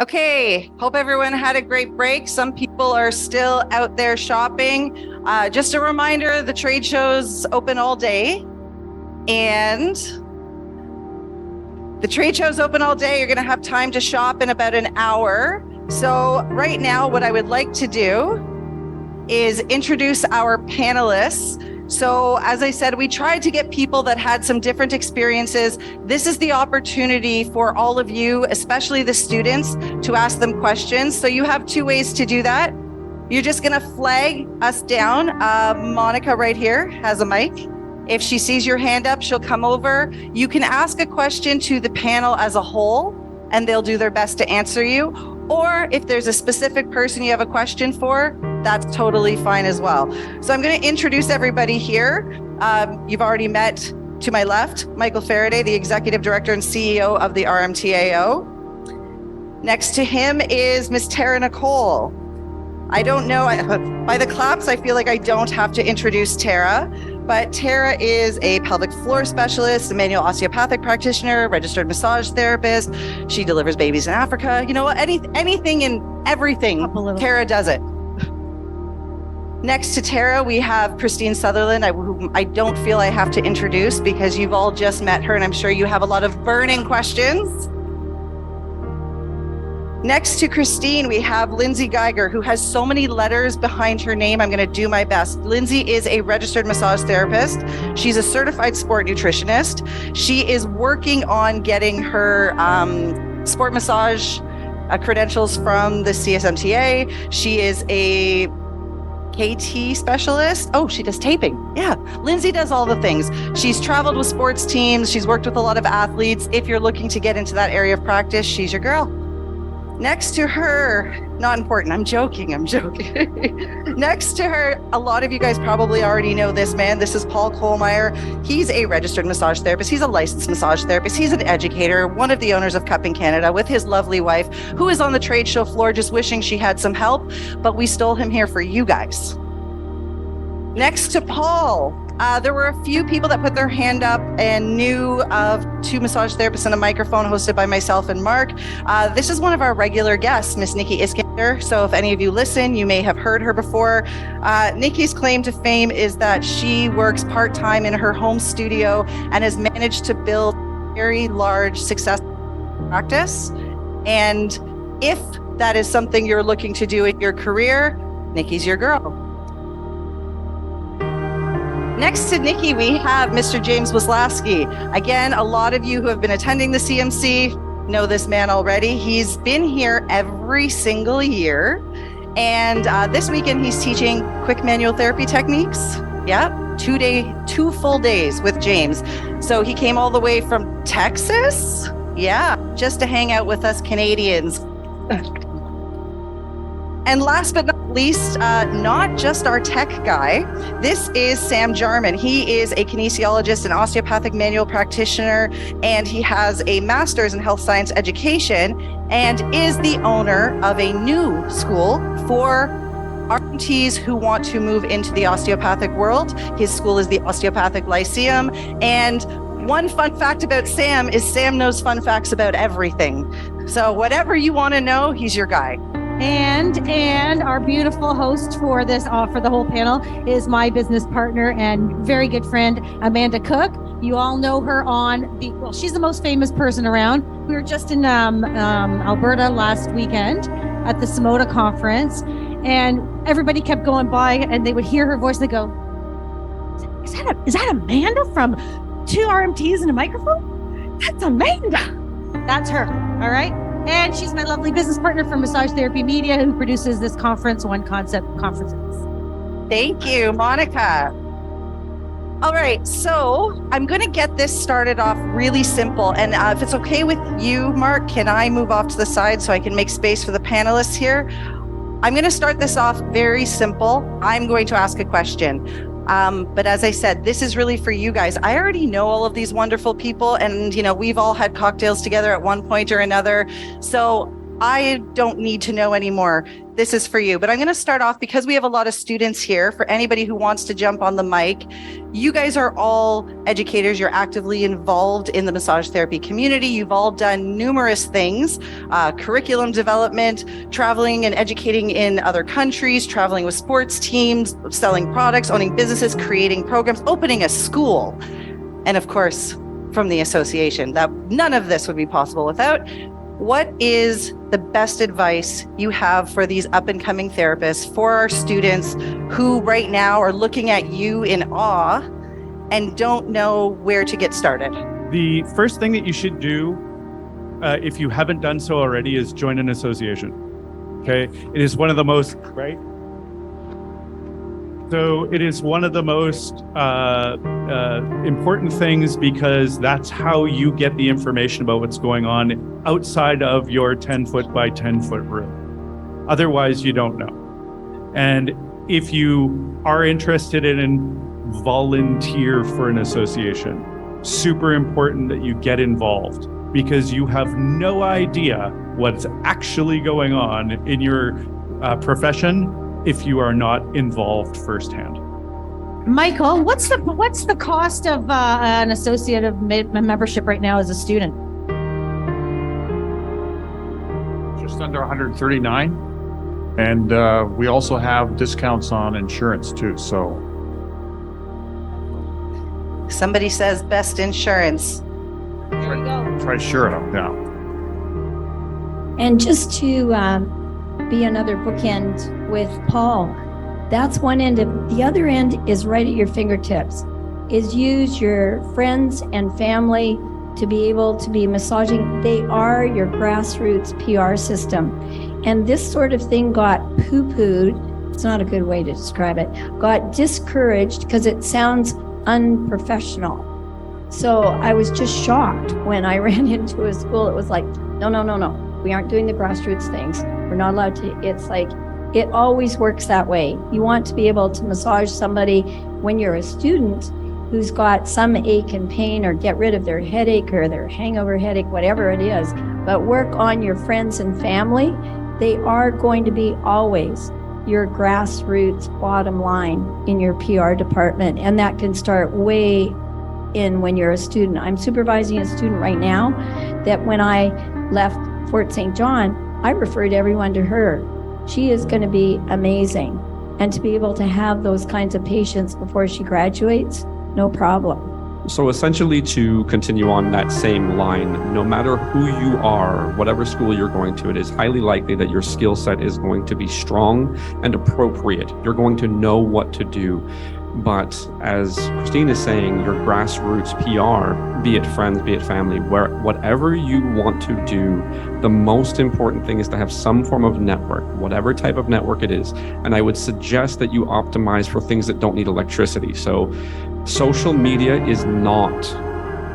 Okay, hope everyone had a great break. Some people are still out there shopping. Just a reminder, the trade show's open all day. And the trade show's open all day. You're going to have time to shop in about an hour. So right now, what I would like to do is introduce our panelists. So as I said, we tried to get people that had some different experiences. This is the opportunity for all of you, especially the students, to ask them questions. So you have two ways to do that. You're just gonna flag us down. Monica right here has a mic. If she sees your hand up, she'll come over. You can ask a question to the panel as a whole, and they'll do their best to answer you. Or if there's a specific person you have a question for, that's totally fine as well. So I'm going to introduce everybody here. You've already met, to my left, Michael Faraday, the Executive Director and CEO of the RMTAO. Next to him is Miss Tara Nicole. I don't know, by the claps, I feel like I don't have to introduce Tara, but Tara is a pelvic floor specialist, a manual osteopathic practitioner, registered massage therapist. She delivers babies in Africa. You know what? Anything and everything, Tara does it. Next to Tara, we have Christine Sutherland, whom I don't feel I have to introduce because you've all just met her and I'm sure you have a lot of burning questions. Next to Christine, we have Lindsay Geiger, who has so many letters behind her name. I'm going to do my best. Lindsay is a registered massage therapist. She's a certified sport nutritionist. She is working on getting her sport massage credentials from the CSMTA. She is a KT specialist. Oh, she does taping. Yeah, Lindsay does all the things. She's traveled with sports teams. She's worked with a lot of athletes. If you're looking to get into that area of practice, she's your girl. Next to her, not important, I'm joking. Next to her, a lot of you guys probably already know this man. This is Paul Kohlmeyer. He's a registered massage therapist. He's a licensed massage therapist. He's an educator, one of the owners of Cup in Canada with his lovely wife, who is on the trade show floor just wishing she had some help, but we stole him here for you guys. Next to Paul, there were a few people that put their hand up and knew of two massage therapists and a microphone hosted by myself and Mark. This is one of our regular guests, Miss Nikki Iskander. So if any of you listen, you may have heard her before. Nikki's claim to fame is that she works part-time in her home studio and has managed to build a very large successful practice. And if that is something you're looking to do in your career, Nikki's your girl. Next to Nikki, we have Mr. James Waslawski. Again, a lot of you who have been attending the CMC know this man already. He's been here every single year. And this weekend, he's teaching quick manual therapy techniques. Yeah, 2 full days with James. So he came all the way from Texas. Yeah, just to hang out with us Canadians. And last but not least, not just our tech guy, this is Sam Jarman. He is a kinesiologist and osteopathic manual practitioner, and he has a master's in health science education and is the owner of a new school for RMTs who want to move into the osteopathic world. His school is the Osteopathic Lyceum. And one fun fact about Sam is Sam knows fun facts about everything. So whatever you want to know, he's your guy. And our beautiful host for this, for the whole panel, is my business partner and very good friend, Amanda Cook. You all know her she's the most famous person around. We were just in Alberta last weekend at the Samoda conference, and everybody kept going by and they would hear her voice. They go, is that Amanda from 2 RMTs and a microphone? That's Amanda. That's her. All right. And she's my lovely business partner for Massage Therapy Media, who produces this conference, One Concept Conferences. Thank you, Monica. All right, so I'm going to get this started off really simple. And if it's okay with you, Mark, can I move off to the side so I can make space for the panelists here? I'm going to start this off very simple. I'm going to ask a question. But as I said, this is really for you guys. I already know all of these wonderful people and, we've all had cocktails together at one point or another. So I don't need to know anymore. This is for you. But I'm going to start off because we have a lot of students here. For anybody who wants to jump on the mic, you guys are all educators. You're actively involved in the massage therapy community. You've all done numerous things, curriculum development, traveling and educating in other countries, traveling with sports teams, selling products, owning businesses, creating programs, opening a school. And of course, from the association, that none of this would be possible without. What is the best advice you have for these up and coming therapists, for our students who right now are looking at you in awe and don't know where to get started? The first thing that you should do, if you haven't done so already, is join an association. Okay, it is one of the most, right? So it is one of the most important things, because that's how you get the information about what's going on outside of your 10-foot by 10-foot room. Otherwise, you don't know. And if you are interested in volunteer for an association, super important that you get involved, because you have no idea what's actually going on in your profession if you are not involved firsthand. Michael, what's the cost of an associate membership right now as a student? Just under 139, and we also have discounts on insurance too. So Somebody says best insurance. There you go. try sure enough now. And just to be another bookend with Paul, that's one end of the other end is right at your fingertips, is use your friends and family to be able to be massaging. They are your grassroots PR system. And this sort of thing got poo-pooed. It's not a good way to describe it. Got discouraged because it sounds unprofessional. So I was just shocked when I ran into a school. It was like, no. We aren't doing the grassroots things. We're not allowed to. It's like, it always works that way. You want to be able to massage somebody when you're a student who's got some ache and pain, or get rid of their headache or their hangover headache, whatever it is, but work on your friends and family. They are going to be always your grassroots bottom line in your PR department. And that can start way in when you're a student. I'm supervising a student right now that when I left Fort St. John, I referred everyone to her. She is going to be amazing. And to be able to have those kinds of patients before she graduates, no problem. So essentially, to continue on that same line, no matter who you are, whatever school you're going to, it is highly likely that your skill set is going to be strong and appropriate. You're going to know what to do. But as Christine is saying, your grassroots PR, be it friends, be it family, whatever you want to do, the most important thing is to have some form of network, whatever type of network it is. And I would suggest that you optimize for things that don't need electricity. So social media is not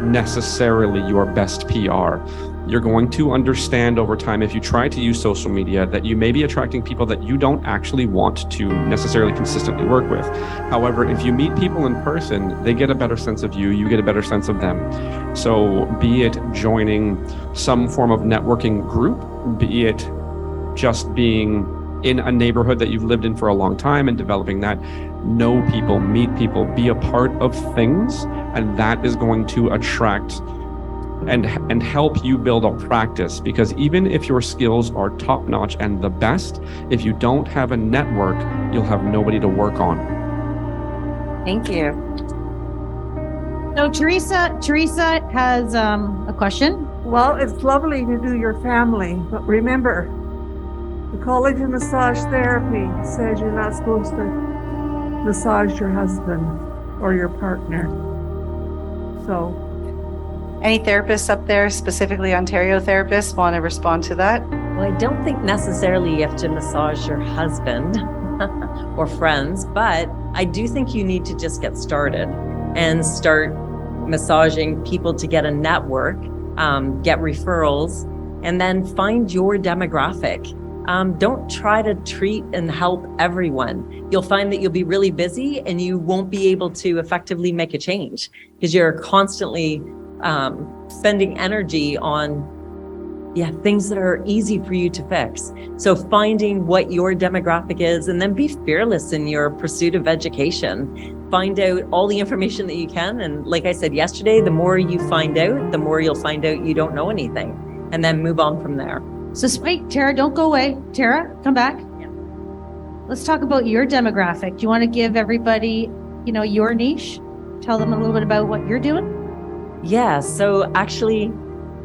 necessarily your best PR. You're going to understand over time, if you try to use social media, that you may be attracting people that you don't actually want to necessarily consistently work with. However, if you meet people in person, they get a better sense of you, you get a better sense of them. So be it joining some form of networking group, be it just being in a neighborhood that you've lived in for a long time and developing that, know people, meet people, be a part of things, and that is going to attract and help you build a practice. Because even if your skills are top notch and the best, if you don't have a network, you'll have nobody to work on. Thank you. So Teresa has a question. Well, it's lovely to do your family, but remember, the College of Massage Therapy says you're not supposed to massage your husband or your partner. So, Any therapists up there, specifically Ontario therapists, want to respond to that? Well, I don't think necessarily you have to massage your husband or friends, but I do think you need to just get started and start massaging people to get a network, get referrals, and then find your demographic. Don't try to treat and help everyone. You'll find that you'll be really busy and you won't be able to effectively make a change because you're constantly spending energy on Yeah, things that are easy for you to fix. So finding what your demographic is, and then be fearless in your pursuit of education. Find out all the information that you can. And like I said yesterday, the more you find out, the more you'll find out you don't know anything, and then move on from there. So wait, Tara, don't go away. Tara, come back. Let's talk about your demographic. Do you want to give everybody, your niche? Tell them a little bit about what you're doing? Yeah, so actually,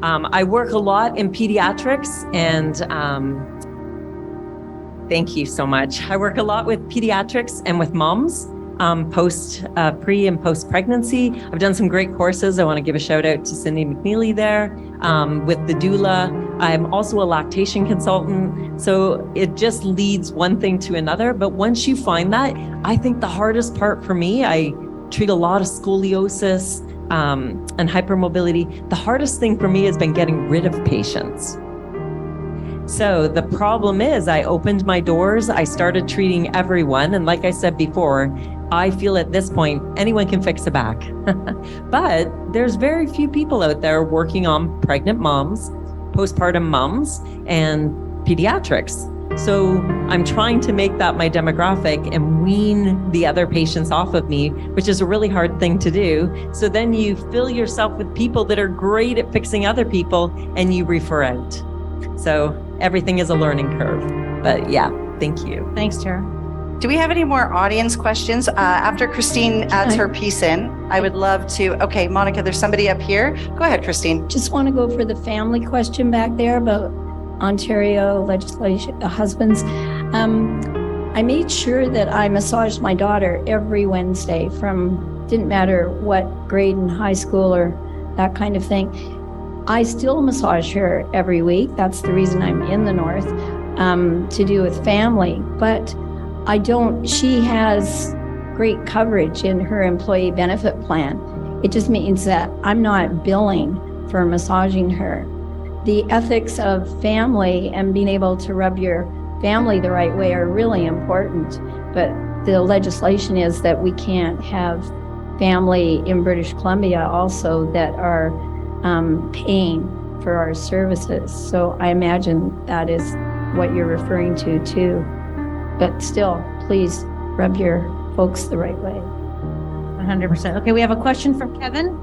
I work a lot in pediatrics, and thank you so much. I work a lot with pediatrics and with moms, pre and post pregnancy. I've done some great courses. I want to give a shout out to Cindy McNeely there, with the doula. I'm also a lactation consultant. So it just leads one thing to another. But once you find that, I think the hardest part for me, I treat a lot of scoliosis, and hypermobility. The hardest thing for me has been getting rid of patients. So the problem is I opened my doors, I started treating everyone. And like I said before, I feel at this point, anyone can fix a back. But there's very few people out there working on pregnant moms, postpartum moms, and pediatrics. So I'm trying to make that my demographic and wean the other patients off of me, which is a really hard thing to do. So then you fill yourself with people that are great at fixing other people, and you refer out. So everything is a learning curve. But yeah, thank you. Thanks, Tara. Do we have any more audience questions? After Christine adds her piece in, I would love to. Okay, Monica, there's somebody up here. Go ahead, Christine. Just want to go for the family question back there about Ontario legislation, husbands. I made sure that I massaged my daughter every Wednesday didn't matter what grade in high school or that kind of thing. I still massage her every week. That's the reason I'm in the North, to do with family. But she has great coverage in her employee benefit plan. It just means that I'm not billing for massaging her. The ethics of family and being able to rub your family the right way are really important. But the legislation is that we can't have family in British Columbia also that are paying for our services. So I imagine that is what you're referring to too. But still, please rub your folks the right way. 100%. Okay, we have a question from Kevin.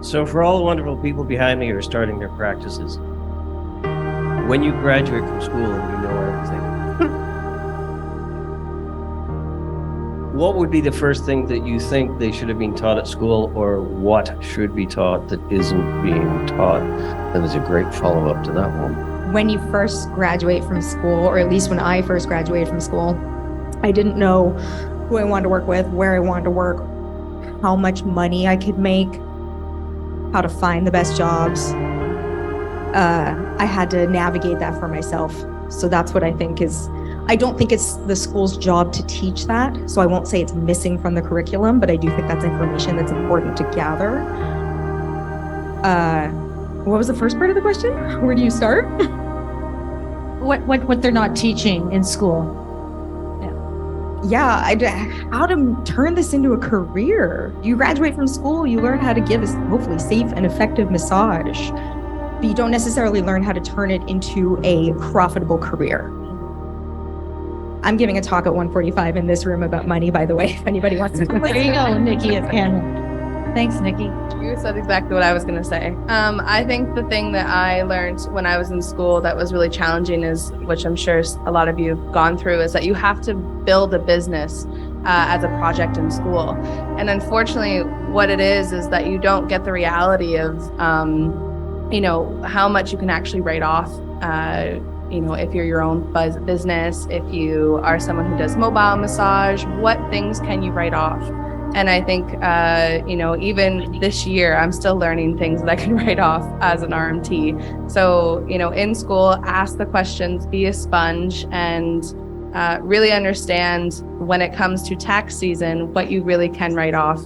So for all the wonderful people behind me who are starting their practices, when you graduate from school and you know everything, what would be the first thing that you think they should have been taught at school, or what should be taught that isn't being taught? And there's a great follow-up to that one. When you first graduate from school, or at least when I first graduated from school, I didn't know who I wanted to work with, where I wanted to work, how much money I could make, how to find the best jobs. I had to navigate that for myself. So that's what I think I don't think it's the school's job to teach that. So I won't say it's missing from the curriculum, but I do think that's information that's important to gather. What was the first part of the question? Where do you start? What they're not teaching in school. Yeah, how to turn this into a career. You graduate from school, you learn how to give a hopefully safe and effective massage, but you don't necessarily learn how to turn it into a profitable career. I'm giving a talk at 1:45 in this room about money, by the way, if anybody wants to. There you go, Nikki at Canada. Thanks, Nikki. You said exactly what I was going to say. I think the thing that I learned when I was in school that was really challenging is, which I'm sure a lot of you have gone through, is that you have to build a business as a project in school. And unfortunately, what it is that you don't get the reality of, how much you can actually write off, if you're your own business, if you are someone who does mobile massage, what things can you write off? And I think, even this year, I'm still learning things that I can write off as an RMT. So, in school, ask the questions, be a sponge, and really understand when it comes to tax season, what you really can write off.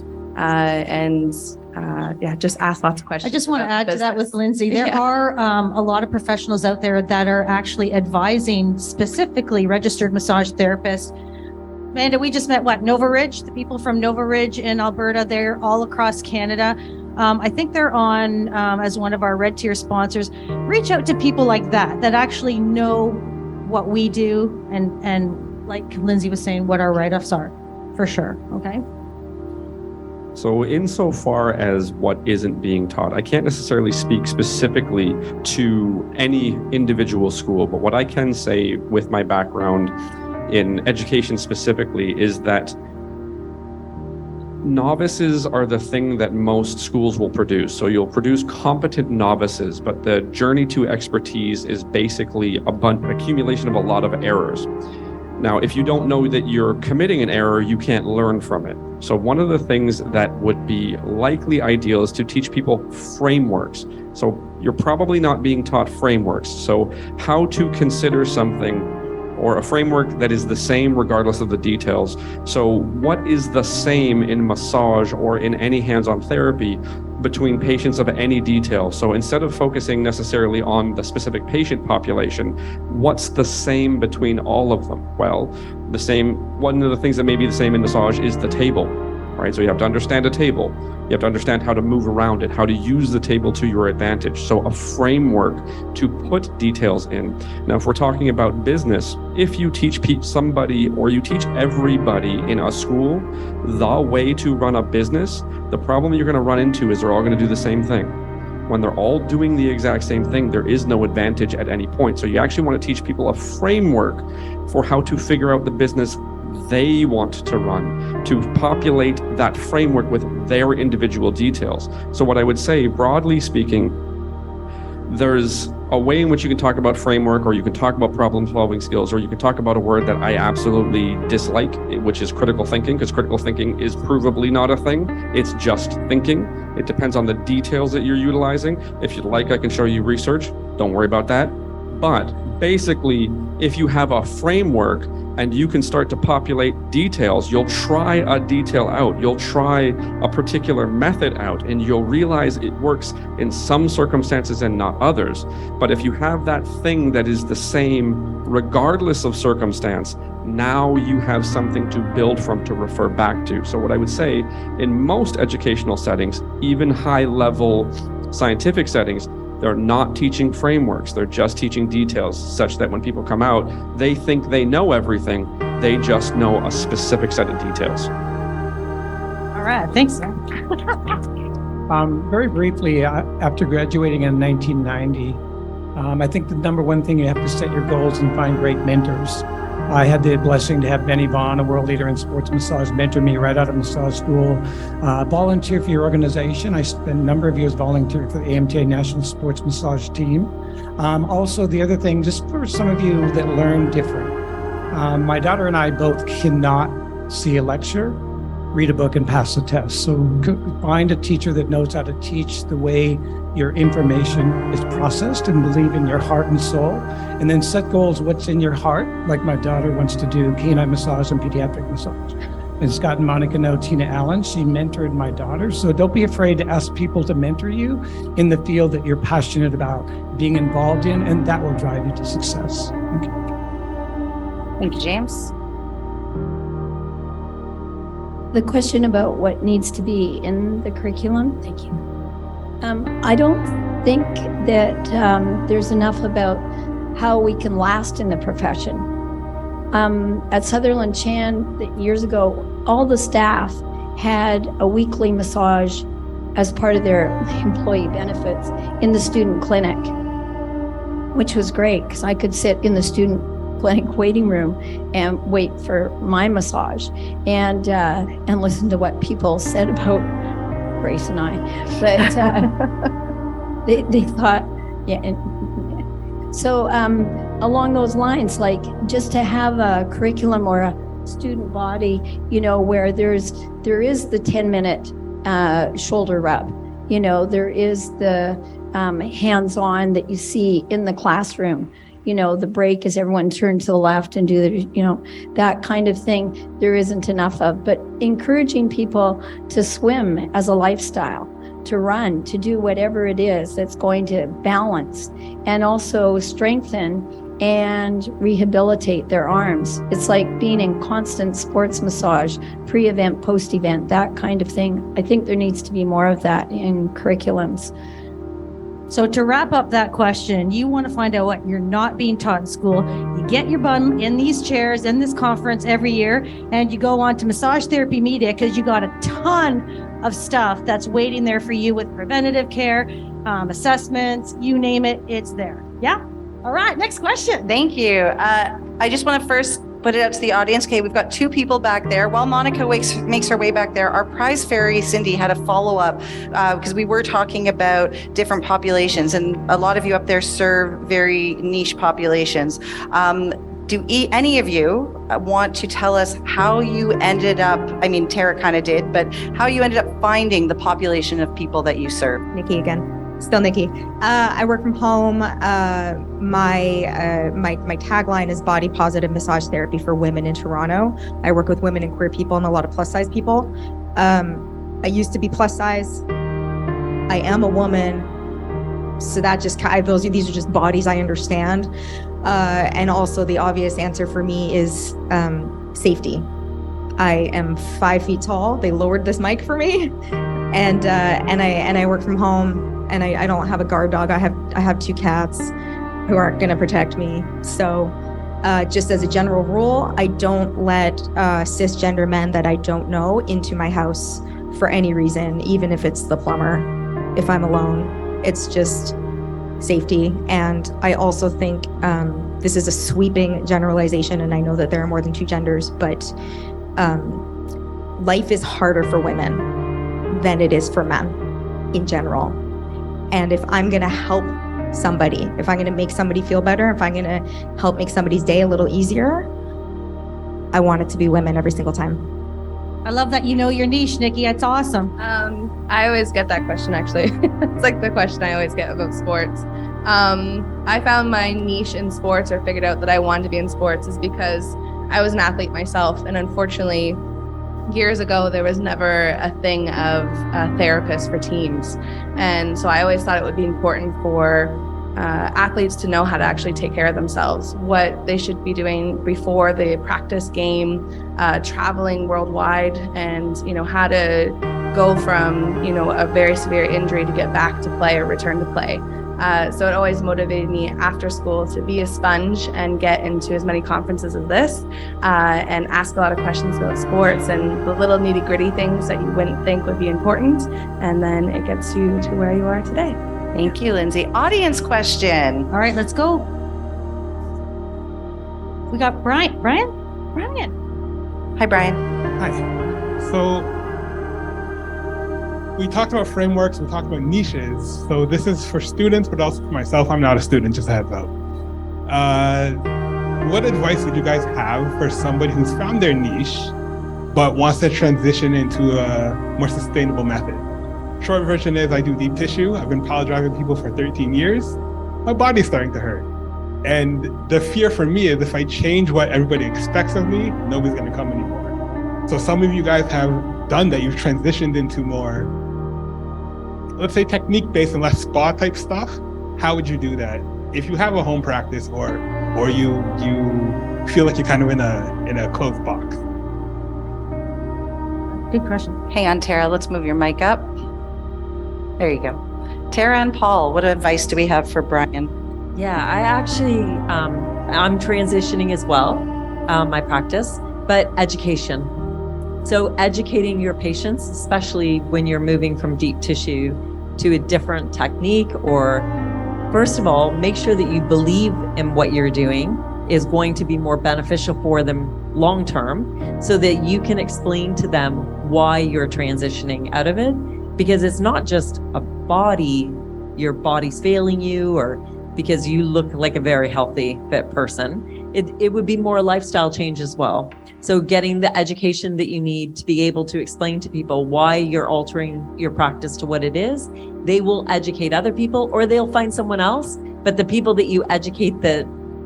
Just ask lots of questions. I just want to add to that with Lindsay. There are a lot of professionals out there that are actually advising specifically registered massage therapists. Amanda, we just met Nova Ridge, the people from Nova Ridge in Alberta, they're all across Canada. I think they're on as one of our red tier sponsors. Reach out to people like that actually know what we do and like Lindsay was saying, what our write-offs are, for sure. Okay. So insofar as what isn't being taught, I can't necessarily speak specifically to any individual school, but what I can say with my background in education specifically is that novices are the thing that most schools will produce. So you'll produce competent novices, but the journey to expertise is basically accumulation of a lot of errors. Now, if you don't know that you're committing an error, you can't learn from it. So one of the things that would be likely ideal is to teach people frameworks. So you're probably not being taught frameworks. So how to consider something, or a framework that is the same regardless of the details. So what is the same in massage or in any hands-on therapy between patients of any detail? So instead of focusing necessarily on the specific patient population, what's the same between all of them? Well, one of the things that may be the same in massage is the table, right? So you have to understand a table. You have to understand how to move around it, how to use the table to your advantage. So a framework to put details in. Now, if we're talking about business, if you teach somebody or you teach everybody in a school the way to run a business, the problem you're going to run into is they're all going to do the same thing. When they're all doing the exact same thing, there is no advantage at any point. So you actually want to teach people a framework for how to figure out the business they want to run, to populate that framework with their individual details. So what I would say, broadly speaking, there's a way in which you can talk about framework, or you can talk about problem-solving skills, or you can talk about a word that I absolutely dislike, which is critical thinking, because critical thinking is provably not a thing. It's just thinking. It depends on the details that you're utilizing. If you'd like, I can show you research. Don't worry about that. But basically, if you have a framework and you can start to populate details, you'll try a detail out, you'll try a particular method out, and you'll realize it works in some circumstances and not others. But if you have that thing that is the same regardless of circumstance, now you have something to build from, to refer back to. So what I would say, in most educational settings, even high-level scientific settings, they're not teaching frameworks. They're just teaching details, such that when people come out, they think they know everything. They just know a specific set of details. All right. Thanks, sir. Very briefly, after graduating in 1990, I think the number one thing, you have to set your goals and find great mentors. I had the blessing to have Benny Vaughn, a world leader in sports massage, mentor me right out of massage school. Volunteer for your organization. I spent a number of years volunteering for the AMTA National Sports Massage Team. Also, the other thing, just for some of you that learn different, my daughter and I both cannot see a lecture, read a book, and pass the test. So find a teacher that knows how to teach the way your information is processed, and believe in your heart and soul. And then set goals, what's in your heart. Like my daughter wants to do canine massage and pediatric massage. And Scott and Monica know Tina Allen. She mentored my daughter. So don't be afraid to ask people to mentor you in the field that you're passionate about being involved in, and that will drive you to success. Thank you. Thank you, James. The question about what needs to be in the curriculum. Thank you. I don't think that there's enough about how we can last in the profession. At Sutherland Chan years ago, all the staff had a weekly massage as part of their employee benefits in the student clinic, which was great because I could sit in the student clinic waiting room and wait for my massage and listen to what people said about Grace and I. But they thought, yeah. So along those lines, like just to have a curriculum or a student body, where there is the 10-minute shoulder rub, there is the hands-on that you see in the classroom. The break is everyone turn to the left and do the, that kind of thing there isn't enough of. But encouraging people to swim as a lifestyle, to run, to do whatever it is that's going to balance and also strengthen and rehabilitate their arms. It's like being in constant sports massage, pre-event, post-event, that kind of thing. I think there needs to be more of that in curriculums. So to wrap up that question, you want to find out what you're not being taught in school. You get your bum in these chairs in this conference every year, and you go on to Massage Therapy Media because you got a ton of stuff that's waiting there for you with preventative care, assessments, you name it, it's there. Yeah? All right, next question. Thank you. I just want to first put it out to the audience. Okay, we've got two people back there. While Monica makes her way back there, our prize fairy, Cindy, had a follow-up because we were talking about different populations, and a lot of you up there serve very niche populations. Do any of you want to tell us how you ended up, I mean, Tara kind of did, but how you ended up finding the population of people that you serve? Nikki again. Still Nikki. I work from home. My tagline is body positive massage therapy for women in Toronto. I work with women and queer people and a lot of plus size people. I used to be plus size. I am a woman. So that just, these are just bodies I understand. And also the obvious answer for me is safety. I am 5 feet tall. They lowered this mic for me. And I work from home. And I don't have a guard dog. I have 2 cats who aren't going to protect me. So just as a general rule, I don't let cisgender men that I don't know into my house for any reason, even if it's the plumber, if I'm alone. It's just safety. And I also think this is a sweeping generalization, and I know that there are more than 2 genders, but life is harder for women than it is for men in general. And if I'm going to help somebody, if I'm going to make somebody feel better, if I'm going to help make somebody's day a little easier, I want it to be women every single time. I love that you know your niche, Nikki. It's awesome. I always get that question, actually. It's like the question I always get about sports. I found my niche in sports, or figured out that I wanted to be in sports, is because I was an athlete myself. And unfortunately, years ago, there was never a thing of a therapist for teams. And so I always thought it would be important for athletes to know how to actually take care of themselves, what they should be doing before the practice game, traveling worldwide, and, how to go from, a very severe injury to get back to play or return to play. So it always motivated me after school to be a sponge and get into as many conferences as this, and ask a lot of questions about sports and the little nitty gritty things that you wouldn't think would be important. And then it gets you to where you are today. Thank you, Lindsay. Audience question. All right, let's go. We got Brian. Brian? Hi, Brian. Hi. So we talked about frameworks, we talked about niches. So this is for students, but also for myself. I'm not a student, just a heads up. What advice would you guys have for somebody who's found their niche, but wants to transition into a more sustainable method? Short version is I do deep tissue. I've been power driving people for 13 years. My body's starting to hurt. And the fear for me is if I change what everybody expects of me, nobody's gonna come anymore. So some of you guys have done that. You've transitioned into more, let's say, technique-based and less spa type stuff. How would you do that? If you have a home practice or you feel like you're kind of in a closed box. Good question. Hang on, Tara. Let's move your mic up. There you go. Tara and Paul, what advice do we have for Brian? Yeah, I actually, I'm transitioning as well, my practice, but education. So educating your patients, especially when you're moving from deep tissue to a different technique, or first of all, make sure that you believe in what you're doing is going to be more beneficial for them long term, so that you can explain to them why you're transitioning out of it. Because it's not just a body, your body's failing you, or because you look like a very healthy, fit person. It would be more a lifestyle change as well. So getting the education that you need to be able to explain to people why you're altering your practice to what it is. They will educate other people, or they'll find someone else. But the people that you educate that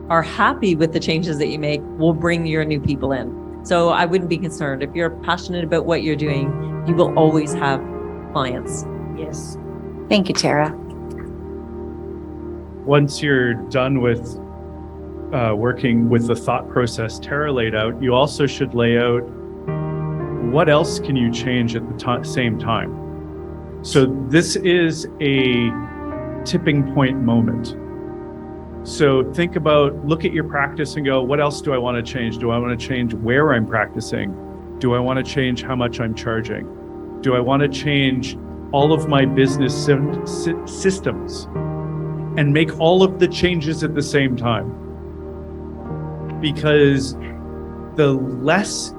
are happy with the changes that you make will bring your new people in. So I wouldn't be concerned. If you're passionate about what you're doing, you will always have clients. Yes. Thank you, Tara. Once you're done with working with the thought process Tara laid out, you also should lay out what else can you change at the same time. So this is a tipping point moment. So think about, look at your practice and go, what else do I want to change? Do I want to change where I'm practicing? Do I want to change how much I'm charging? Do I want to change all of my business systems and make all of the changes at the same time? Because the less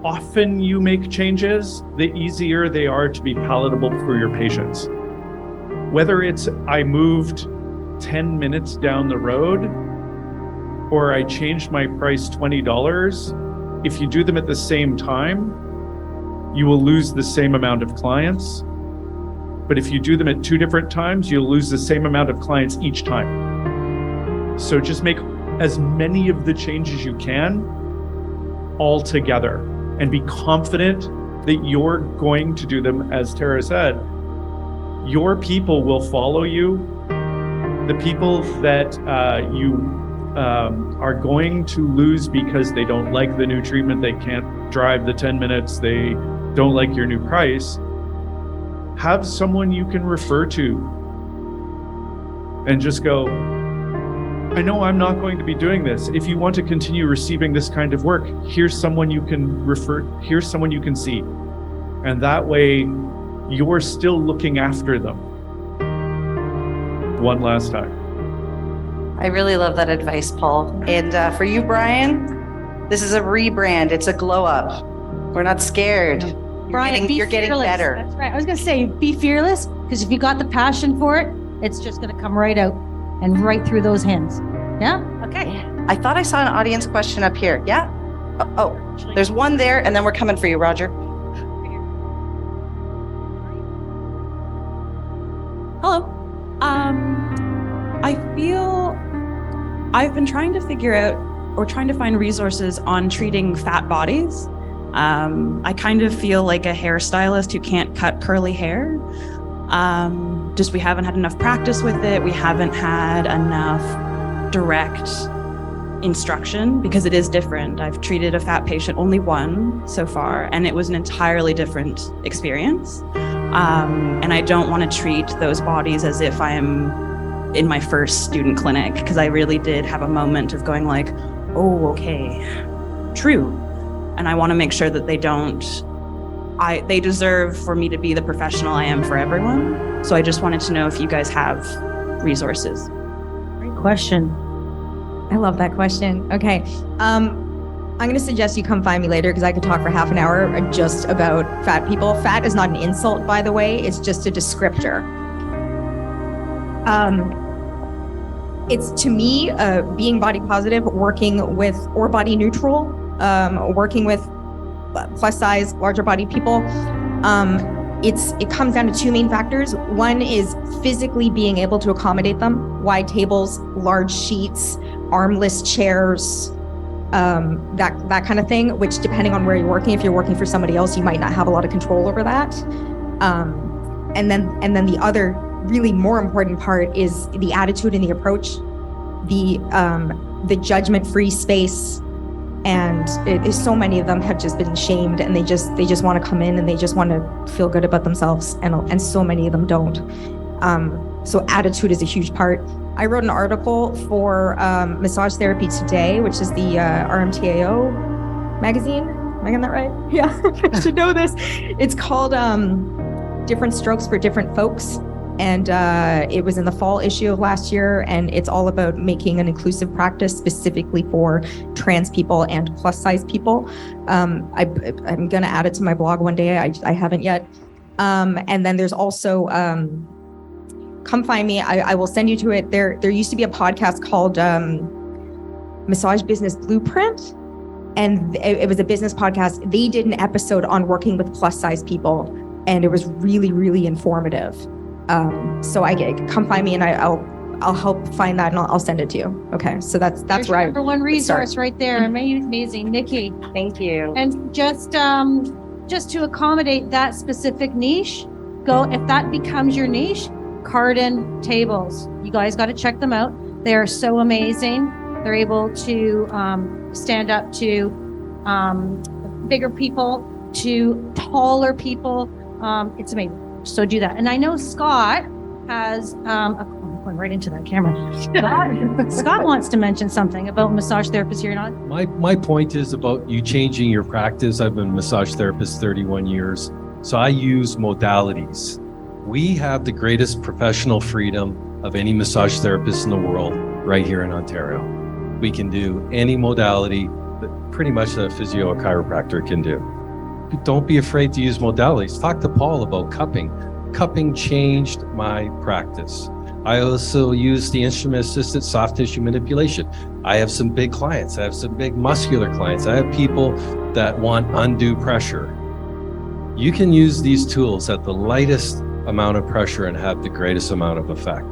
often you make changes, the easier they are to be palatable for your patients. Whether it's I moved 10 minutes down the road or I changed my price $20, if you do them at the same time, you will lose the same amount of clients. But if you do them at 2 different times, you'll lose the same amount of clients each time. So just make as many of the changes you can all together and be confident that you're going to do them. As Tara said, your people will follow you. The people that you are going to lose because they don't like the new treatment, they can't drive the 10 minutes, they don't like your new price, have someone you can refer to and just go, I know I'm not going to be doing this. If you want to continue receiving this kind of work, here's someone you can refer, here's someone you can see. And that way you're still looking after them. One last time. I really love that advice, Paul. And for you, Brian, this is a rebrand. It's a glow up. We're not scared. Brian, You're getting fearless. better. That's right. I was going to say, be fearless, because if you got the passion for it, it's just going to come right out and right through those hands. Yeah? Okay. I thought I saw an audience question up here. Yeah? Oh, there's one there, and then we're coming for you, Roger. Hello. I feel I've been trying to figure out or trying to find resources on treating fat bodies. I kind of feel like a hairstylist who can't cut curly hair. Just we haven't had enough practice with it. We haven't had enough direct instruction because it is different. I've treated a fat patient only one so far, and it was an entirely different experience. And I don't want to treat those bodies as if I am in my first student clinic, because I really did have a moment of going like, oh, okay, true. And I want to make sure that they they deserve for me to be the professional I am for everyone. So I just wanted to know if you guys have resources. Great question. I love that question. Okay. I'm going to suggest you come find me later because I could talk for half an hour just about fat people. Fat is not an insult, by the way. It's just a descriptor. It's, to me, being body positive, working with, or body neutral, working with plus size, larger body people. It comes down to 2 main factors. One is physically being able to accommodate them. Wide tables, large sheets, armless chairs, that kind of thing, which depending on where you're working, if you're working for somebody else, you might not have a lot of control over that. And then the other really more important part is the attitude and the approach, the judgment-free space. And so many of them have just been shamed, and they just want to come in and they just want to feel good about themselves, and so many of them don't. So attitude is a huge part. I wrote an article for Massage Therapy Today, which is the RMTAO magazine. Am I getting that right? Yeah, I should know this. It's called Different Strokes for Different Folks. And it was in the fall issue of last year, and it's all about making an inclusive practice specifically for trans people and plus size people. I'm going to add it to my blog one day. I haven't yet. And then there's also, come find me. I will send you to it. There used to be a podcast called Massage Business Blueprint, and it was a business podcast. They did an episode on working with plus size people, and it was really, really informative. So come find me, and I'll help find that, and I'll send it to you. Okay, so that's where number one resource right there. Amazing, Nikki. Thank you. And just to accommodate that specific niche, if that becomes your niche, Carden tables. You guys got to check them out. They are so amazing. They're able to stand up to bigger people, to taller people. It's amazing. So do that. And I know Scott has I'm going right into that camera. Scott wants to mention something about massage therapists here. Not My point is about you changing your practice. I've been a massage therapist 31 years, so I use modalities. We have the greatest professional freedom of any massage therapist in the world right here in Ontario. We can do any modality that pretty much a physio or chiropractor can do. Don't be afraid to use modalities. Talk to Paul about cupping. Cupping changed my practice. I also use the instrument-assisted soft tissue manipulation. I have some big clients. I have some big muscular clients. I have people that want undue pressure. You can use these tools at the lightest amount of pressure and have the greatest amount of effect.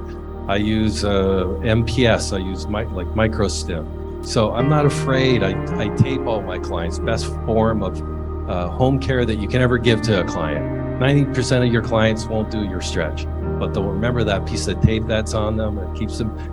I use MPS. I use microstim. So I'm not afraid. I tape all my clients. Best form of home care that you can ever give to a client. 90% of your clients won't do your stretch, but they'll remember that piece of tape that's on them. It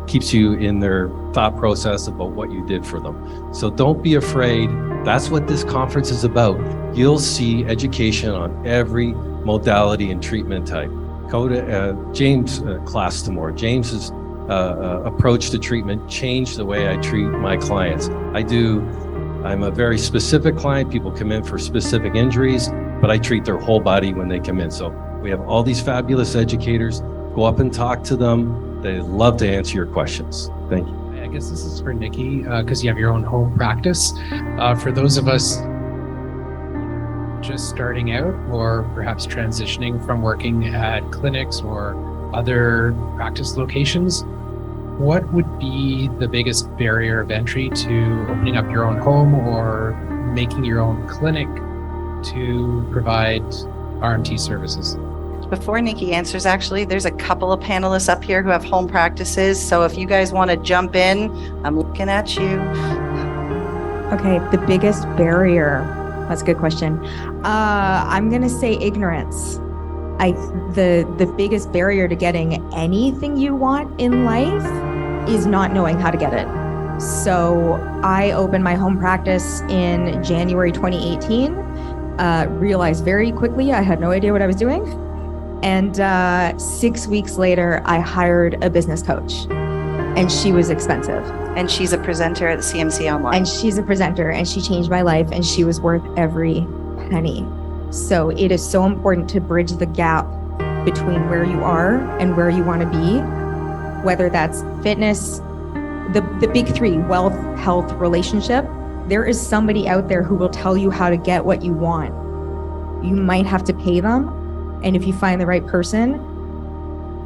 keeps you in their thought process about what you did for them. So don't be afraid. That's what this conference is about. You'll see education on every modality and treatment type. Go to James' class tomorrow. James's approach to treatment changed the way I treat my clients. I'm a very specific client. People come in for specific injuries, but I treat their whole body when they come in. So we have all these fabulous educators. Go up and talk to them. They love to answer your questions. Thank you. I guess this is for Nikki, because you have your own home practice. For those of us just starting out or perhaps transitioning from working at clinics or other practice locations, what would be the biggest barrier of entry to opening up your own home or making your own clinic to provide RMT services? Before Nikki answers, actually, there's a couple of panelists up here who have home practices. So if you guys want to jump in, I'm looking at you. Okay, the biggest barrier. That's a good question. I'm gonna say ignorance. The biggest barrier to getting anything you want in life is not knowing how to get it. So I opened my home practice in January 2018. Realized very quickly I had no idea what I was doing. And 6 weeks later, I hired a business coach. And she was expensive. And she's a presenter at the CMC Online. And she's a presenter, and she changed my life, and she was worth every penny. So it is so important to bridge the gap between where you are and where you want to be, whether that's fitness, the big three, wealth, health, relationship. There is somebody out there who will tell you how to get what you want. You might have to pay them. And if you find the right person,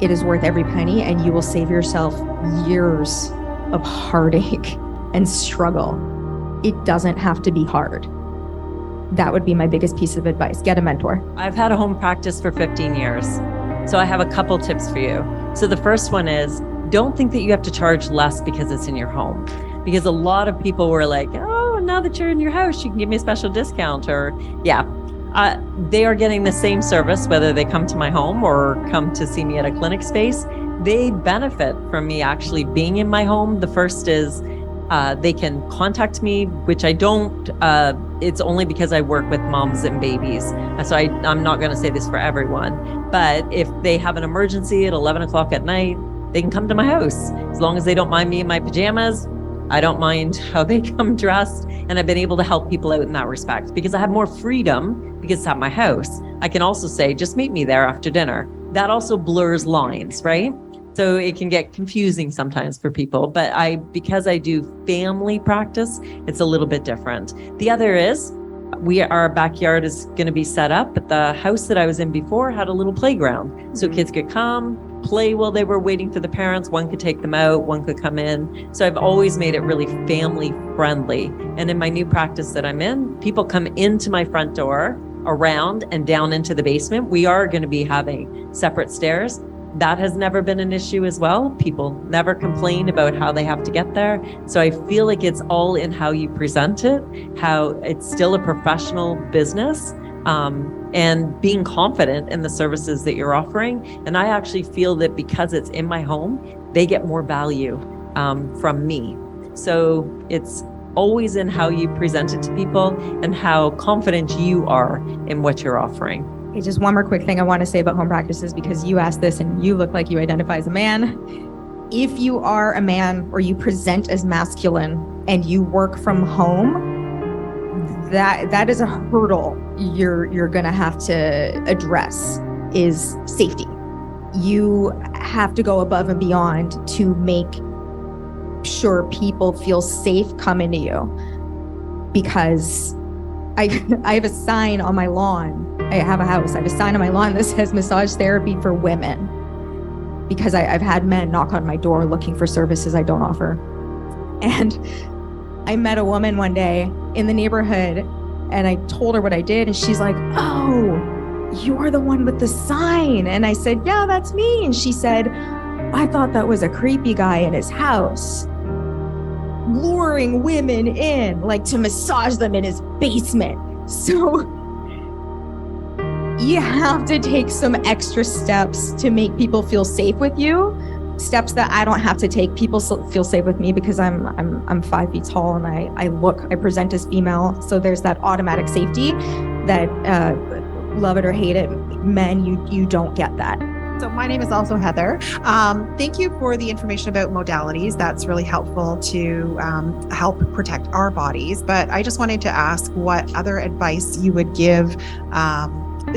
it is worth every penny, and you will save yourself years of heartache and struggle. It doesn't have to be hard. That would be my biggest piece of advice. Get a mentor. I've had a home practice for 15 years. So I have a couple tips for you. So the first one is, don't think that you have to charge less because it's in your home. Because a lot of people were like, oh, now that you're in your house, you can give me a special discount, or they are getting the same service, whether they come to my home or come to see me at a clinic space. They benefit from me actually being in my home. The first is they can contact me, which I don't. It's only because I work with moms and babies. So I'm not going to say this for everyone, but if they have an emergency at 11 o'clock at night, they can come to my house. As long as they don't mind me in my pajamas, I don't mind how they come dressed. And I've been able to help people out in that respect because I have more freedom because it's at my house. I can also say, just meet me there after dinner. That also blurs lines, right? So it can get confusing sometimes for people, but because I do family practice, it's a little bit different. The other is our backyard is going to be set up, but the house that I was in before had a little playground. So kids could come, play while they were waiting for the parents. One could take them out, one could come in. So I've always made it really family friendly. And in my new practice that I'm in, people come into my front door, around and down into the basement. We are going to be having separate stairs. That has never been an issue as well. People never complain about how they have to get there. So I feel like it's all in how you present it, how it's still a professional business, and being confident in the services that you're offering. And I actually feel that because it's in my home, they get more value from me. So it's always in how you present it to people and how confident you are in what you're offering. Okay, just one more quick thing I want to say about home practices, because you asked this and you look like you identify as a man. If you are a man or you present as masculine and you work from home, that is a hurdle you're gonna have to address, is safety. You have to go above and beyond to make sure people feel safe coming to you. Because I have a sign on my lawn. I have a house. I have a sign on my lawn that says massage therapy for women, because I've had men knock on my door looking for services I don't offer. And I met a woman one day in the neighborhood and I told her what I did, and she's like, "Oh, you're the one with the sign." And I said, "Yeah, that's me." And she said, "I thought that was a creepy guy in his house, luring women in, like to massage them in his basement." So you have to take some extra steps to make people feel safe with you. Steps that I don't have to take. People feel safe with me because I'm 5 feet tall and I present as female. So there's that automatic safety that, love it or hate it, men, you don't get that. So my name is also Heather. Thank you for the information about modalities. That's really helpful to help protect our bodies. But I just wanted to ask what other advice you would give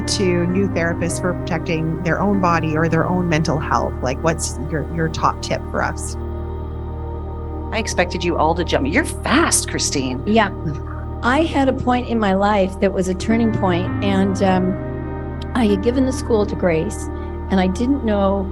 to new therapists for protecting their own body or their own mental health. Like, what's your top tip for us? I expected you all to jump. You're fast, Christine. Yeah. I had a point in my life that was a turning point, and I had given the school to Grace, and I didn't know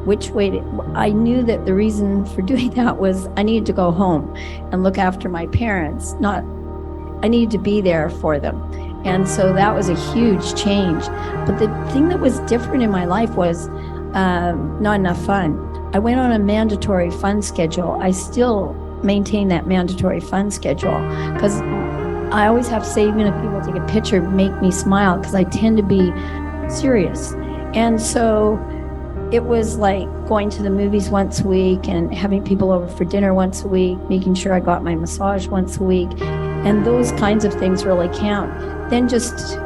which way I knew that the reason for doing that was I needed to go home and look after my parents. I needed to be there for them. And so that was a huge change. But the thing that was different in my life was not enough fun. I went on a mandatory fun schedule. I still maintain that mandatory fun schedule because I always have to say, even if people take a picture, make me smile, because I tend to be serious. And so it was like going to the movies once a week and having people over for dinner once a week, making sure I got my massage once a week. And those kinds of things really count. Then just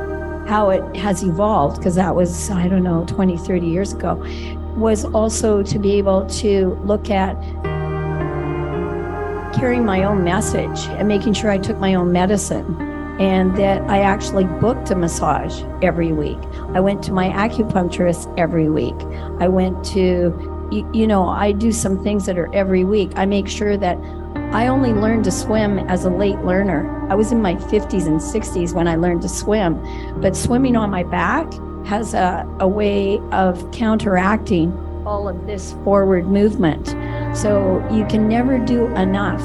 how it has evolved, because that was, 20, 30 years ago, was also to be able to look at carrying my own message and making sure I took my own medicine, and that I actually booked a massage every week. I went to my acupuncturist every week. I went to, I do some things that are every week. I make sure that I only learned to swim as a late learner. I was in my 50s and 60s when I learned to swim, but swimming on my back has a way of counteracting all of this forward movement. So you can never do enough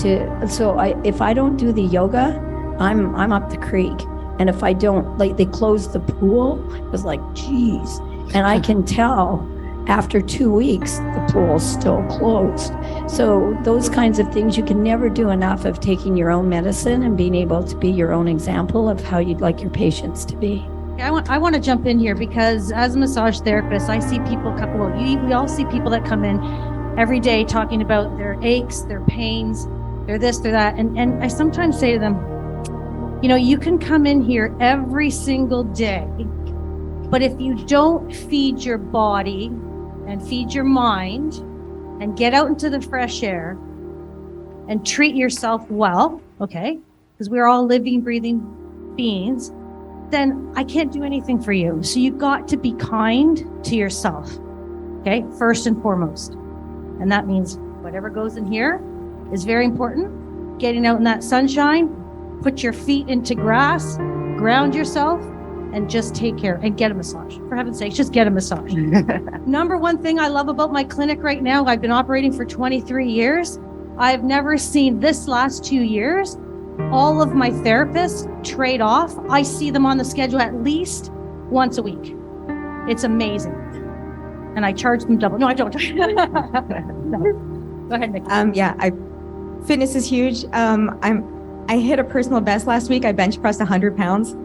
if I don't do the yoga, I'm up the creek. And if I don't, like, they closed the pool, it was like, geez. And I can tell after 2 weeks, the pool's still closed. So those kinds of things, you can never do enough of taking your own medicine and being able to be your own example of how you'd like your patients to be. I want to jump in here, because as a massage therapist, I see people, we all see people that come in every day talking about their aches, their pains, their this, their that. And I sometimes say to them, you can come in here every single day, but if you don't feed your body and feed your mind and get out into the fresh air and treat yourself well, okay, because we're all living, breathing beings, then I can't do anything for you. So you've got to be kind to yourself, okay, first and foremost. And that means whatever goes in here is very important. Getting out in that sunshine, put your feet into grass, ground yourself, and just take care and get a massage. For heaven's sake, just get a massage. Number one thing I love about my clinic right now, I've been operating for 23 years. I've never seen this last 2 years, all of my therapists trade off. I see them on the schedule at least once a week. It's amazing. And I charge them double. No, I don't. No. Go ahead, Nikki. Fitness is huge. I hit a personal best last week. I bench pressed 100 pounds.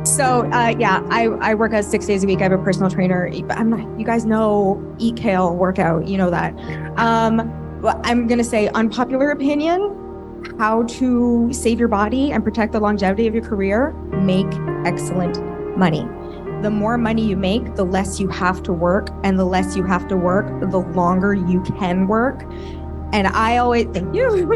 So I work out 6 days a week. I have a personal trainer. You guys know Eat Kale workout. You know that. Well, I'm going to say unpopular opinion, how to save your body and protect the longevity of your career, make excellent money. The more money you make, the less you have to work, and the less you have to work, the longer you can work. And I always, thank you.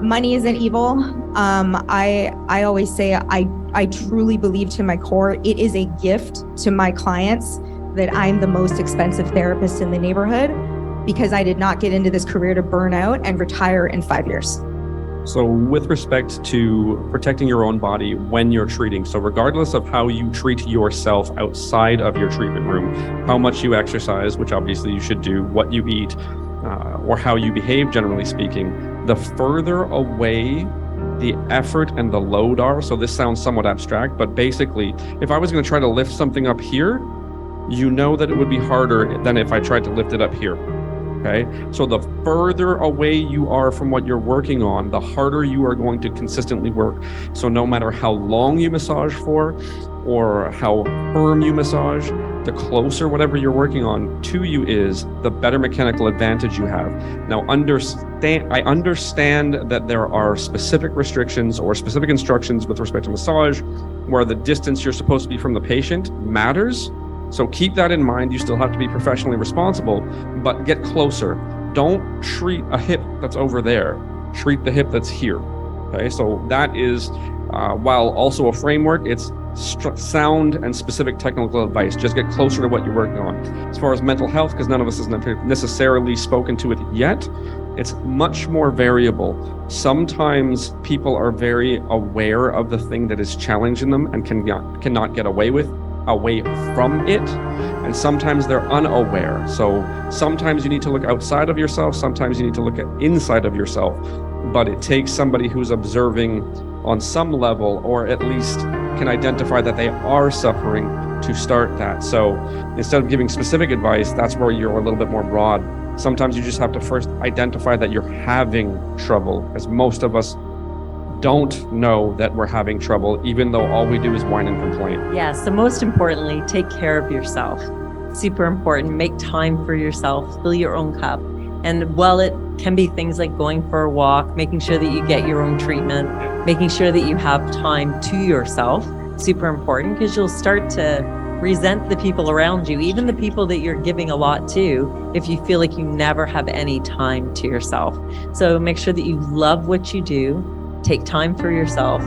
Money isn't evil. I always say I truly believe to my core, it is a gift to my clients that I'm the most expensive therapist in the neighborhood, because I did not get into this career to burn out and retire in 5 years. So with respect to protecting your own body when you're treating, so regardless of how you treat yourself outside of your treatment room, how much you exercise, which obviously you should do, what you eat, or how you behave, generally speaking, the further away the effort and the load are, so this sounds somewhat abstract, but basically, if I was going to try to lift something up here, you know that it would be harder than if I tried to lift it up here. Okay, so the further away you are from what you're working on, the harder you are going to consistently work. So no matter how long you massage for or how firm you massage, the closer whatever you're working on to you is, the better mechanical advantage you have. Now, I understand that there are specific restrictions or specific instructions with respect to massage where the distance you're supposed to be from the patient matters. So keep that in mind. You still have to be professionally responsible, but get closer. Don't treat a hip that's over there. Treat the hip that's here. Okay, so that is, while also a framework, it's sound and specific technical advice. Just get closer to what you're working on. As far as mental health, because none of us has necessarily spoken to it yet, it's much more variable. Sometimes people are very aware of the thing that is challenging them and cannot get away from it, and sometimes they're unaware. So sometimes you need to look outside of yourself, sometimes you need to look inside of yourself, but it takes somebody who's observing on some level, or at least can identify that they are suffering, to start that. So instead of giving specific advice, that's where you're a little bit more broad. Sometimes you just have to first identify that you're having trouble, as most of us don't know that we're having trouble, even though all we do is whine and complain. Yeah, so most importantly, take care of yourself. Super important. Make time for yourself. Fill your own cup. And while it can be things like going for a walk, making sure that you get your own treatment, making sure that you have time to yourself, super important, because you'll start to resent the people around you, even the people that you're giving a lot to, if you feel like you never have any time to yourself. So make sure that you love what you do. Take time for yourself.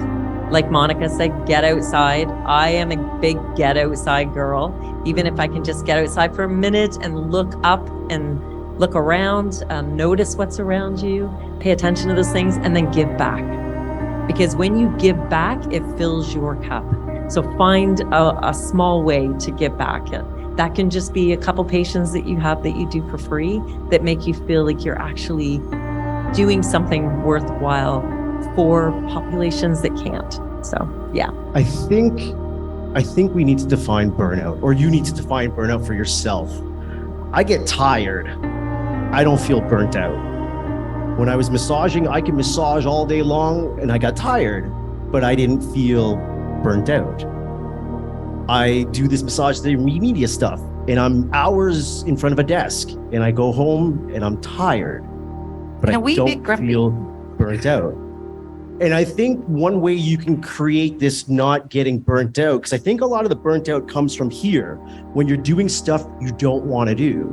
Like Monica said, get outside. I am a big get outside girl. Even if I can just get outside for a minute and look up and look around, notice what's around you, pay attention to those things, and then give back. Because when you give back, it fills your cup. So find a small way to give back. That can just be a couple patients that you have that you do for free that make you feel like you're actually doing something worthwhile for populations that can't. So, yeah. I think we need to define burnout, or you need to define burnout for yourself. I get tired. I don't feel burnt out. When I was massaging, I could massage all day long and I got tired, but I didn't feel burnt out. I do this massage therapy media stuff and I'm hours in front of a desk and I go home and I'm tired, but I don't feel burnt out. And I think one way you can create this not getting burnt out, because I think a lot of the burnt out comes from here, when you're doing stuff you don't want to do,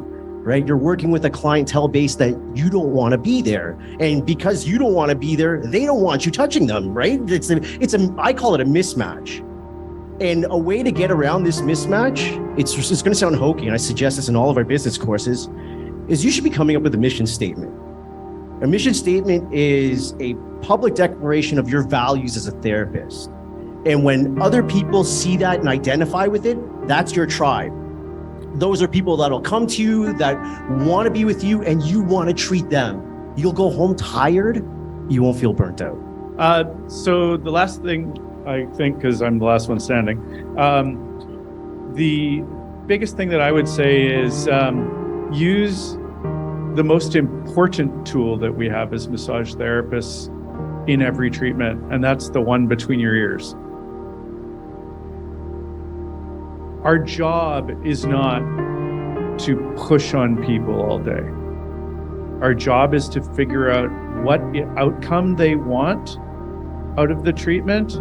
right? You're working with a clientele base that you don't want to be there. And because you don't want to be there, they don't want you touching them, right? I call it a mismatch. And a way to get around this mismatch, it's going to sound hokey, and I suggest this in all of our business courses, is you should be coming up with a mission statement. A mission statement is a public declaration of your values as a therapist. And when other people see that and identify with it, that's your tribe. Those are people that'll come to you, that want to be with you, and you want to treat them. You'll go home tired, you won't feel burnt out. So the last thing, I think, because I'm the last one standing, the biggest thing that I would say is use the most important tool that we have as massage therapists in every treatment, and that's the one between your ears. Our job is not to push on people all day. Our job is to figure out what outcome they want out of the treatment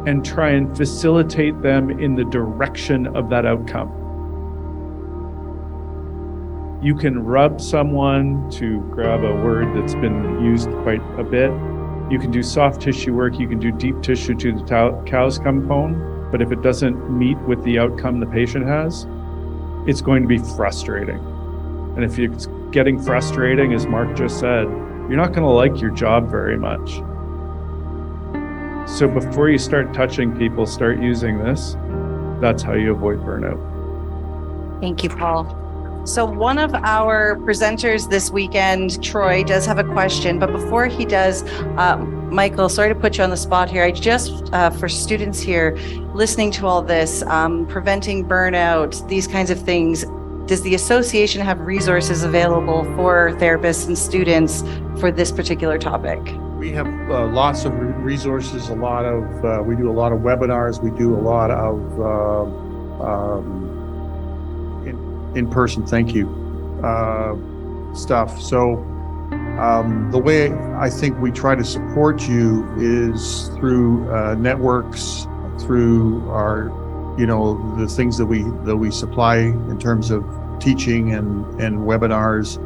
and try and facilitate them in the direction of that outcome. You can rub someone, to grab a word that's been used quite a bit. You can do soft tissue work, you can do deep tissue to the cow's comb, but if it doesn't meet with the outcome the patient has, it's going to be frustrating. And if it's getting frustrating, as Mark just said, you're not going to like your job very much. So before you start touching people, start using this. That's how you avoid burnout. Thank you, Paul. So one of our presenters this weekend, Troy, does have a question, but before he does, Michael, sorry to put you on the spot here. I just, for students here listening to all this, preventing burnout, these kinds of things, does the association have resources available for therapists and students for this particular topic? We have lots of resources, we do a lot of webinars, we do a lot of in-person, thank you, stuff. So the way I think we try to support you is through networks, through our, the things that we supply in terms of teaching and webinars.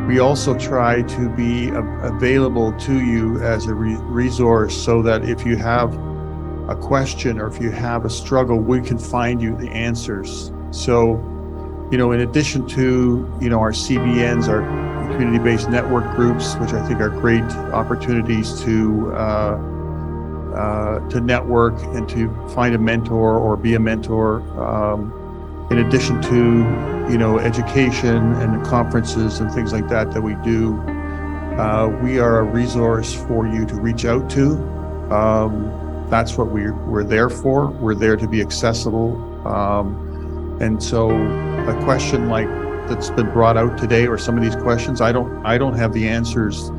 We also try to be available to you as a resource so that if you have a question or if you have a struggle, we can find you the answers. So, in addition to, our CBNs, our community-based network groups, which I think are great opportunities to network and to find a mentor or be a mentor. In addition to, education and the conferences and things like that we do, we are a resource for you to reach out to. That's what we're there for. We're there to be accessible. And so a question like that's been brought out today, or some of these questions, I don't have the answers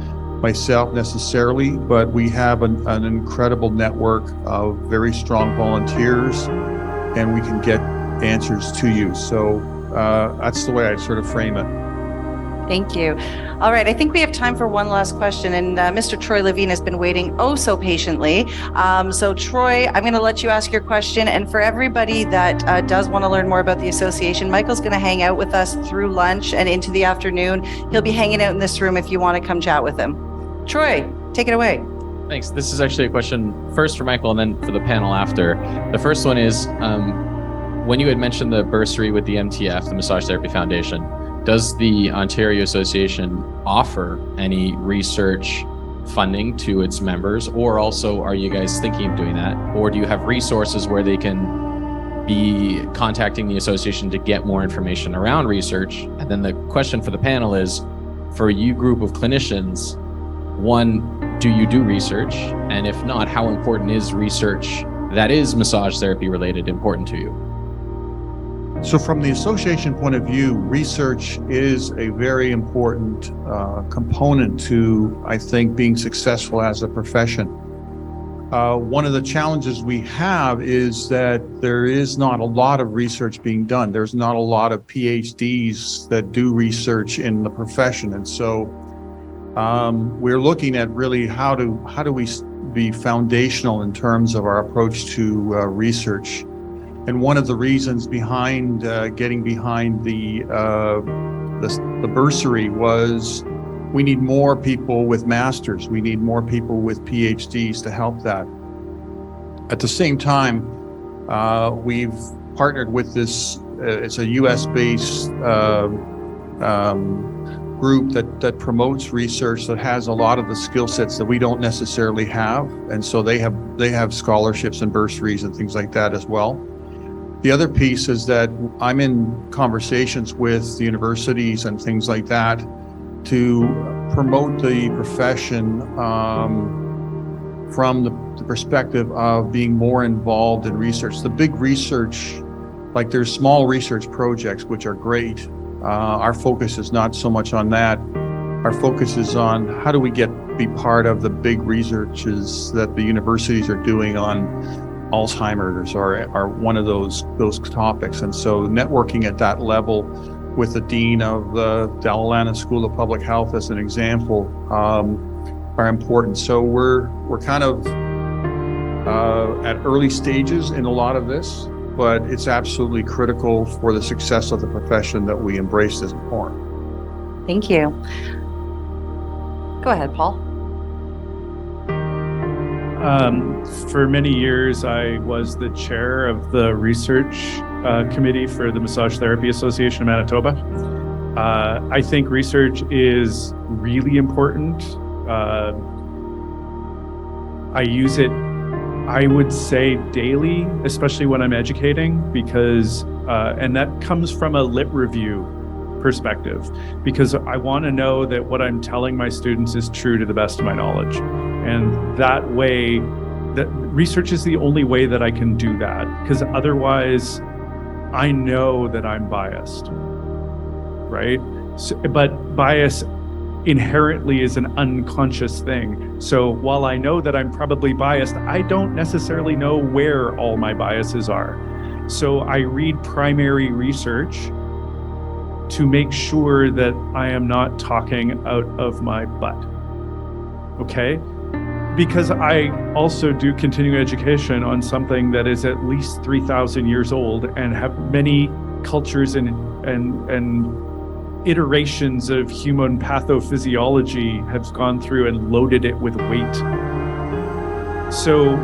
myself necessarily, but we have an incredible network of very strong volunteers, and we can get answers to you. So that's the way I sort of frame it. Thank you. All right, I think we have time for one last question, and Mr. Troy Levine has been waiting oh so patiently. So Troy, I'm going to let you ask your question, and for everybody that does want to learn more about the association, Michael's going to hang out with us through lunch and into the afternoon. He'll be hanging out in this room if you want to come chat with him. Troy, take it away. Thanks. This is actually a question first for Michael and then for the panel after. The first one is, when you had mentioned the bursary with the MTF, the Massage Therapy Foundation, does the Ontario Association offer any research funding to its members, or also are you guys thinking of doing that? Or do you have resources where they can be contacting the association to get more information around research? And then the question for the panel is, for you group of clinicians, one, do you do research? And if not, how important is research that is massage therapy related important to you? So from the association point of view, research is a very important component to, I think, being successful as a profession. One of the challenges we have is that there is not a lot of research being done. There's not a lot of PhDs that do research in the profession. And so we're looking at really how do we be foundational in terms of our approach to research. And one of the reasons behind getting behind the bursary was we need more people with masters. We need more people with PhDs to help that. At the same time, we've partnered with this, it's a US-based group that promotes research that has a lot of the skill sets that we don't necessarily have. And so they have scholarships and bursaries and things like that as well. The other piece is that I'm in conversations with the universities and things like that to promote the profession from the perspective of being more involved in research. The big research, like there's small research projects, which are great. Our focus is not so much on that. Our focus is on how do we be part of the big researches that the universities are doing on Alzheimer's are one of those topics. And so networking at that level with the dean of the Dalla School of Public Health as an example, are important. So we're kind of at early stages in a lot of this, but it's absolutely critical for the success of the profession that we embrace this more. Thank you. Go ahead, Paul. For many years, I was the chair of the research committee for the Massage Therapy Association of Manitoba. I think research is really important. I use it, I would say, daily, especially when I'm educating, because, and that comes from a lit review perspective, because I want to know that what I'm telling my students is true to the best of my knowledge. And that way, that research is the only way that I can do that, because otherwise I know that I'm biased, right? So, but bias inherently is an unconscious thing. So while I know that I'm probably biased, I don't necessarily know where all my biases are. So I read primary research to make sure that I am not talking out of my butt. Okay? Because I also do continuing education on something that is at least 3,000 years old and have many cultures and iterations of human pathophysiology have gone through and loaded it with weight. So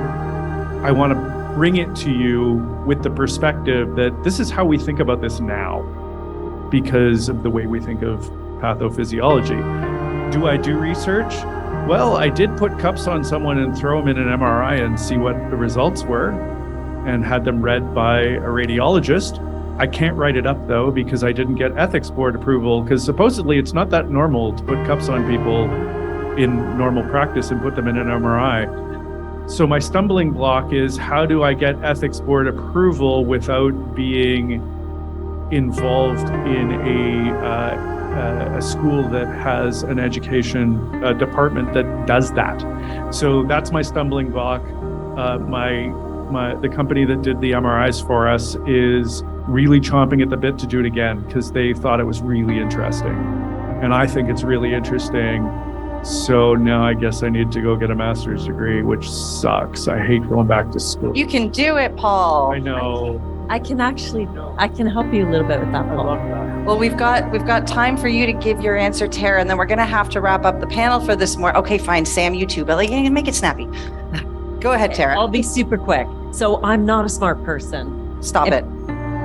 I want to bring it to you with the perspective that this is how we think about this now because of the way we think of pathophysiology. Do I do research? Well, I did put cups on someone and throw them in an MRI and see what the results were and had them read by a radiologist. I can't write it up though, because I didn't get ethics board approval, because supposedly it's not that normal to put cups on people in normal practice and put them in an MRI. So my stumbling block is, how do I get ethics board approval without being involved in a school that has an education department that does that? So that's my stumbling block. The company that did the MRIs for us is really chomping at the bit to do it again because they thought it was really interesting. And I think it's really interesting. So now I guess I need to go get a master's degree, which sucks. I hate going back to school. You can do it, Paul. I know. I can help you a little bit with that, Paul. I love that. Well, we've got time for you to give your answer, Tara, and then we're going to have to wrap up the panel for this morning. Okay, fine, Sam, you too, but you can make it snappy. Go ahead, Tara. I'll be super quick. So I'm not a smart person. Stop it.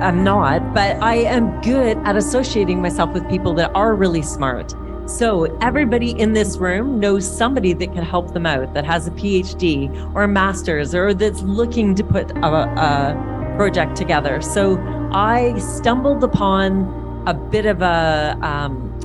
I'm not, but I am good at associating myself with people that are really smart. So everybody in this room knows somebody that can help them out, that has a PhD or a master's, or that's looking to put a project together. So I stumbled upon a bit of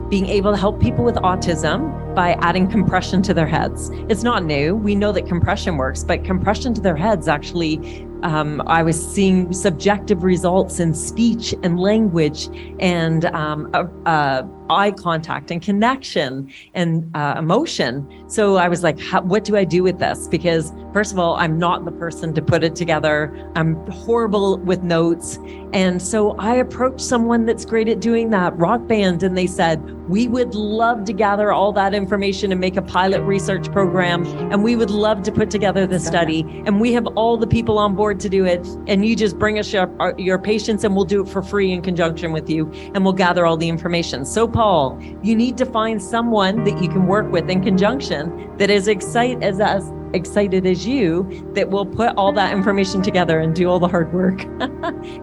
being able to help people with autism by adding compression to their heads. It's not new. We know that compression works, but compression to their heads actually, I was seeing subjective results in speech and language and eye contact and connection and emotion. So I was like, what do I do with this? Because first of all, I'm not the person to put it together. I'm horrible with notes. And so I approached someone that's great at doing that, Rock Band, and they said, we would love to gather all that information and make a pilot research program. And we would love to put together the study. And we have all the people on board to do it. And you just bring us your patients and we'll do it for free in conjunction with you. And we'll gather all the information. So Paul, you need to find someone that you can work with in conjunction that is as excited as you, that will put all that information together and do all the hard work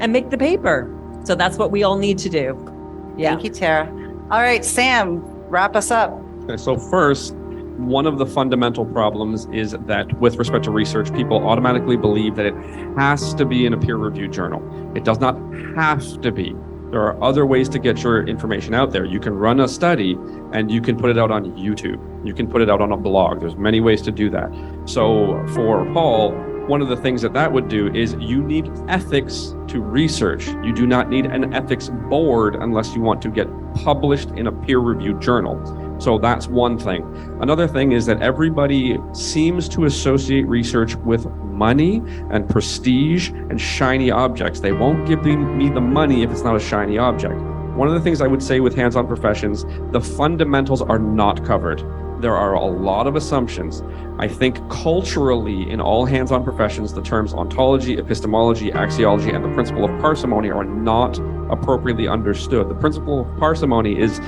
and make the paper. So that's what we all need to do. Yeah. Thank you, Tara. All right, Sam, wrap us up. Okay, so first, one of the fundamental problems is that with respect to research, people automatically believe that it has to be in a peer-reviewed journal. It does not have to be. There are other ways to get your information out there. You can run a study and you can put it out on YouTube. You can put it out on a blog. There's many ways to do that. So for Paul, one of the things that would do is you need ethics to research. You do not need an ethics board unless you want to get published in a peer-reviewed journal. So that's one thing. Another thing is that everybody seems to associate research with money and prestige and shiny objects. They won't give me the money if it's not a shiny object. One of the things I would say with hands-on professions, the fundamentals are not covered. There are a lot of assumptions. I think culturally in all hands-on professions, the terms ontology, epistemology, axiology, and the principle of parsimony are not appropriately understood. The principle of parsimony is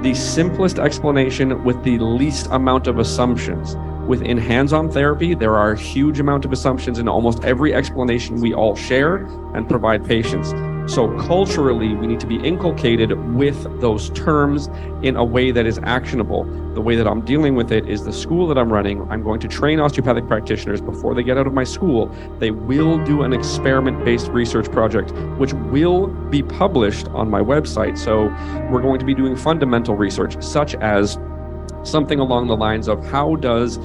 the simplest explanation with the least amount of assumptions. Within hands-on therapy, there are a huge amount of assumptions in almost every explanation we all share and provide patients. So culturally, we need to be inculcated with those terms in a way that is actionable. The way that I'm dealing with it is the school that I'm running. I'm going to train osteopathic practitioners before they get out of my school. They will do an experiment-based research project, which will be published on my website. So we're going to be doing fundamental research, such as something along the lines of how does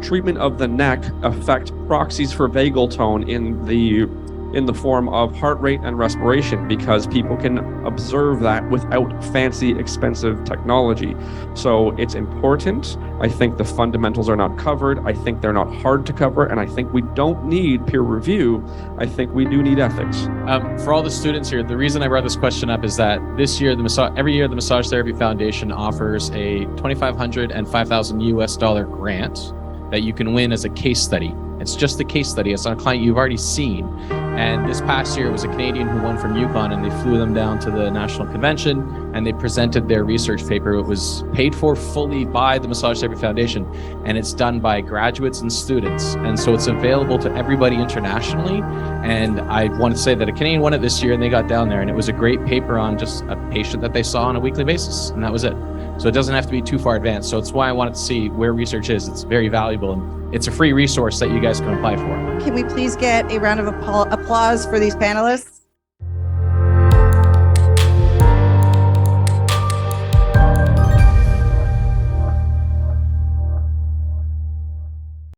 treatment of the neck affect proxies for vagal tone in the form of heart rate and respiration, because people can observe that without fancy, expensive technology. So it's important. I think the fundamentals are not covered. I think they're not hard to cover. And I think we don't need peer review. I think we do need ethics. For all the students here, the reason I brought this question up is that this year, every year, the Massage Therapy Foundation offers a $2,500 and $5,000 grant that you can win as a case study. It's just a case study. It's on a client you've already seen. And this past year, it was a Canadian who won from Yukon, and they flew them down to the national convention and they presented their research paper. It was paid for fully by the Massage Therapy Foundation, and it's done by graduates and students. And so it's available to everybody internationally. And I want to say that a Canadian won it this year, and they got down there, and it was a great paper on just a patient that they saw on a weekly basis. And that was it. So it doesn't have to be too far advanced. So it's why I wanted to see where research is. It's very valuable, and it's a free resource that you guys can apply for. Can we please get a round of applause for these panelists?